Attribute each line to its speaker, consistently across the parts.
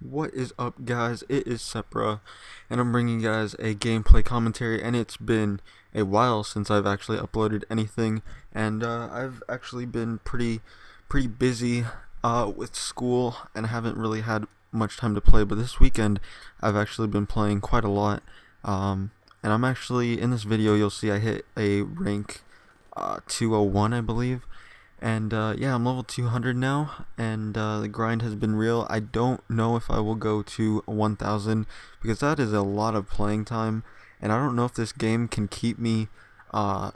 Speaker 1: What is up, guys? It is Sepra, and I'm bringing you guys a gameplay commentary. And it's been a while since I've actually uploaded anything, and I've actually been pretty busy with school, and I haven't really had much time to play. But this weekend, I've actually been playing quite a lot. And I'm actually in this video. You'll see I hit a rank 201, I believe. And yeah, I'm level 200 now, and the grind has been real. I don't know if I will go to 1000 because that is a lot of playing time, and I don't know if this game can keep me, uh,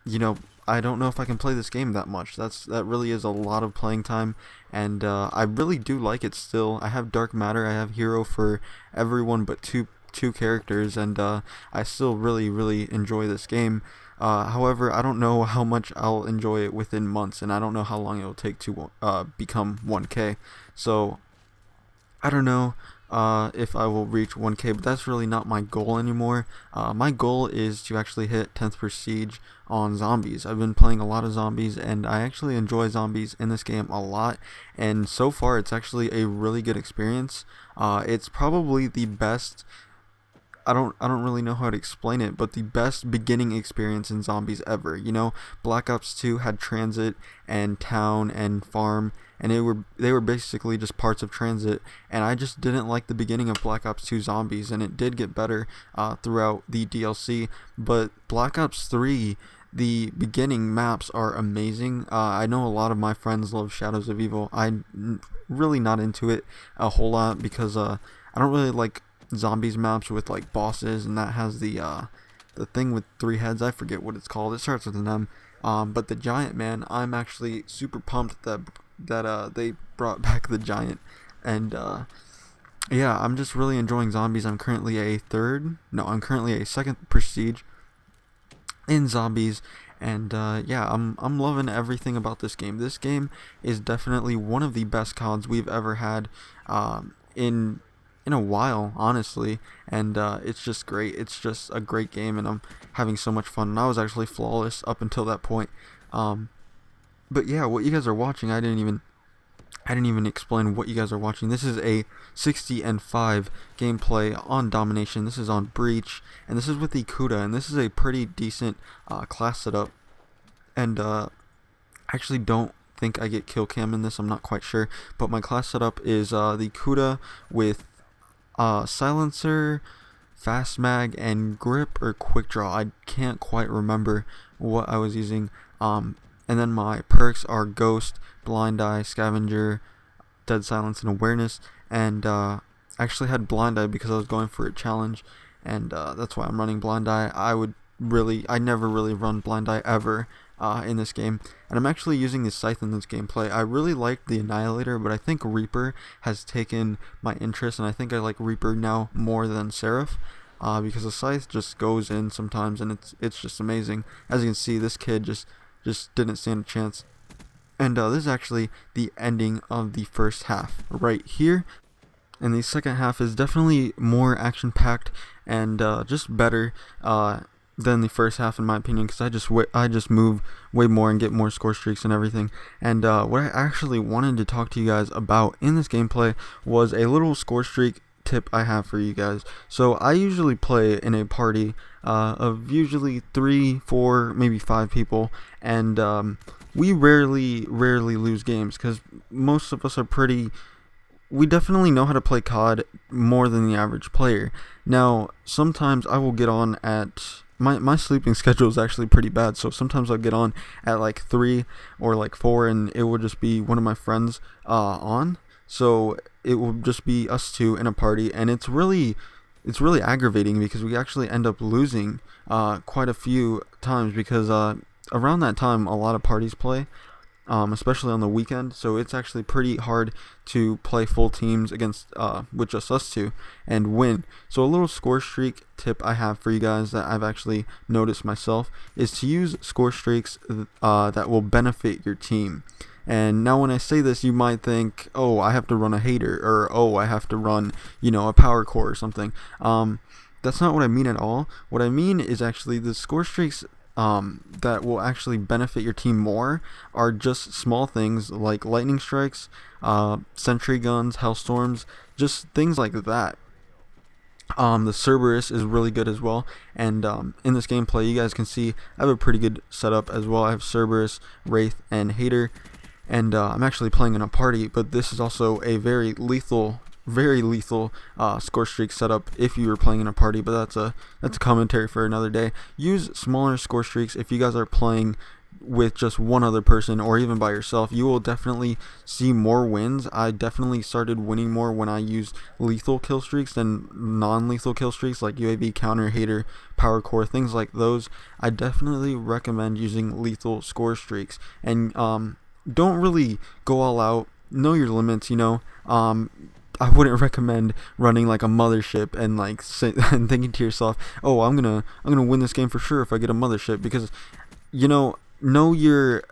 Speaker 1: you know, I don't know if I can play this game that much. That really is a lot of playing time, and I really do like it still. I have dark matter, I have hero for everyone but two characters, and I still really enjoy this game. However, I don't know how much I'll enjoy it within months, and I don't know how long it will take to become 1K. So I don't know if I will reach 1K, but that's really not my goal anymore. My goal is to actually hit 10th prestige on zombies. I've been playing a lot of zombies, and I actually enjoy zombies in this game a lot. And so far, it's actually a really good experience. It's probably the best. I don't really know how to explain it, but the best beginning experience in zombies ever. You know, Black Ops 2 had transit and town and farm, and they were basically just parts of transit, and I just didn't like the beginning of Black Ops 2 zombies, and it did get better throughout the DLC. But Black Ops 3, the beginning maps are amazing. I know a lot of my friends love Shadows of Evil. I'm really not into it a whole lot because I don't really like zombies maps with like bosses, and that has the thing with three heads. I forget what it's called. It starts with an M. But the giant, man, I'm actually super pumped that they brought back the giant, and yeah, I'm just really enjoying zombies. I'm currently a second prestige in zombies, and yeah, I'm loving everything about this game. This game is definitely one of the best CODs we've ever had in a while, honestly, and it's just great. It's just a great game, and I'm having so much fun. And I was actually flawless up until that point. But yeah, what you guys are watching, I didn't even explain what you guys are watching. This is a 60 and 5 gameplay on domination. This is on breach, and this is with the H.A.T.R, and this is a pretty decent class setup. And actually don't think I get kill cam in this. I'm not quite sure, but my class setup is the H.A.T.R with silencer, fast mag, and grip or quick draw. I can't quite remember what I was using. And then my perks are ghost, blind eye, scavenger, dead silence, and awareness. And I actually had blind eye because I was going for a challenge, and that's why I'm running blind eye. I never really run blind eye ever in this game, and I'm actually using the scythe in this gameplay. I really liked the Annihilator, but I think Reaper has taken my interest, and I think I like Reaper now more than Seraph, because the scythe just goes in sometimes, and it's just amazing. As you can see, this kid just didn't stand a chance. And this is actually the ending of the first half right here. And the second half is definitely more action packed and just better than the first half, in my opinion, because I just move way more and get more score streaks and everything. And what I actually wanted to talk to you guys about in this gameplay was a little score streak tip I have for you guys. So I usually play in a party of usually 3, 4, maybe 5 people, and we rarely lose games because most of us are we definitely know how to play COD more than the average player. Now, sometimes I will get on at my sleeping schedule is actually pretty bad, so sometimes I'll get on at like 3 or like 4, and it will just be one of my friends on. So it will just be us two in a party, and it's really aggravating because we actually end up losing quite a few times because around that time a lot of parties play, especially on the weekend, so it's actually pretty hard to play full teams against with just us two and win. So a little score streak tip I have for you guys that I've actually noticed myself is to use score streaks that will benefit your team. And now when I say this, you might think, oh, I have to run a H.A.T.R, or oh, I have to run, a power core or something. That's not what I mean at all. What I mean is actually the score streaks that will actually benefit your team more are just small things like lightning strikes, sentry guns, hellstorms, just things like that. The Cerberus is really good as well, and in this gameplay, you guys can see I have a pretty good setup as well. I have Cerberus, Wraith, and H.A.T.R, and I'm actually playing in a party, but this is also a very lethal score streak setup if you were playing in a party, but that's a commentary for another day. Use smaller score streaks if you guys are playing with just one other person or even by yourself. You will definitely see more wins. I definitely started winning more when I used lethal kill streaks than non-lethal kill streaks like UAV counter, H.A.T.R, power core, things like those. I definitely recommend using lethal score streaks, and don't really go all out. Know your limits, I wouldn't recommend running like a mothership and and thinking to yourself, "Oh, I'm gonna win this game for sure if I get a mothership," because you know know yourself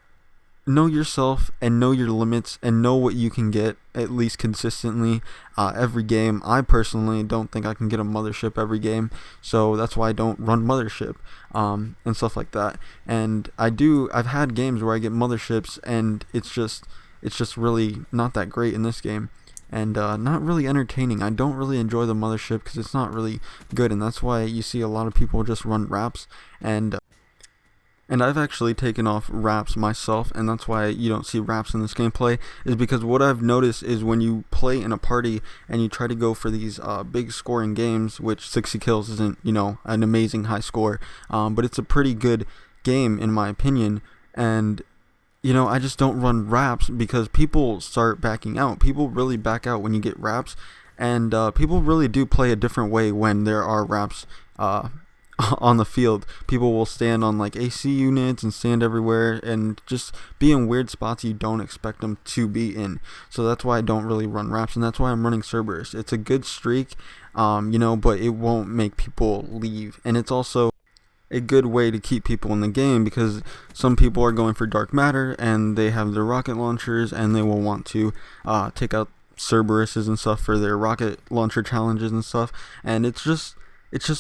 Speaker 1: and know your limits and know what you can get at least consistently every game. I personally don't think I can get a mothership every game, so that's why I don't run mothership and stuff like that. And I've had games where I get motherships and it's just really not that great in this game, and not really entertaining. I don't really enjoy the mothership because it's not really good, and that's why you see a lot of people just run wraps, and I've actually taken off wraps myself, and that's why you don't see wraps in this gameplay, is because what I've noticed is when you play in a party and you try to go for these big scoring games, which 60 kills isn't, an amazing high score, but it's a pretty good game in my opinion, and I just don't run wraps because people start backing out. People really back out when you get wraps, and people really do play a different way when there are wraps on the field. People will stand on like AC units and stand everywhere and just be in weird spots you don't expect them to be in. So that's why I don't really run wraps, and that's why I'm running Cerberus. It's a good streak, but it won't make people leave, and it's also a good way to keep people in the game because some people are going for dark matter and they have their rocket launchers and they will want to take out Cerberuses and stuff for their rocket launcher challenges and stuff, and it's just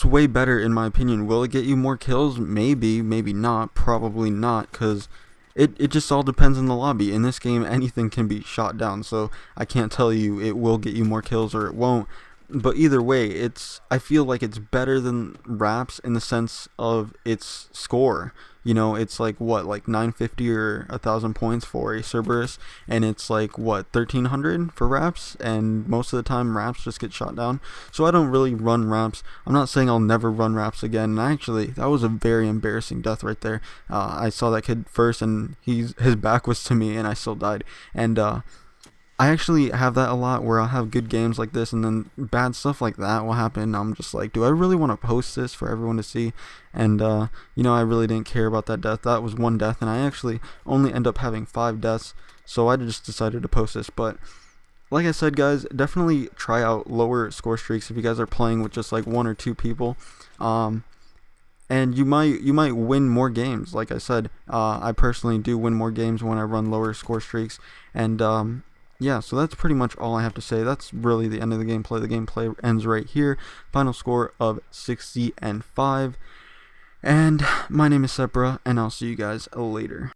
Speaker 1: way better in my opinion. Will it get you more kills? Maybe, maybe not, probably not, because it just all depends on the lobby. In this game, anything can be shot down, so I can't tell you it will get you more kills or it won't. But either way, I feel like it's better than wraps in the sense of its score. It's like 950 or 1,000 points for a Cerberus, and it's like 1,300 for wraps, and most of the time wraps just get shot down. So I don't really run wraps. I'm not saying I'll never run wraps again. And actually, that was a very embarrassing death right there. I saw that kid first, and his back was to me, and I still died. And I actually have that a lot where I'll have good games like this and then bad stuff like that will happen. I'm just like, do I really want to post this for everyone to see? And, I really didn't care about that death. That was one death, and I actually only end up having 5 deaths, so I just decided to post this. But like I said, guys, definitely try out lower score streaks if you guys are playing with just like 1 or 2 people. And you might win more games. Like I said, I personally do win more games when I run lower score streaks, and yeah, so that's pretty much all I have to say. That's really the end of the gameplay. The gameplay ends right here. Final score of 60-5. And my name is H.A.T.R, and I'll see you guys later.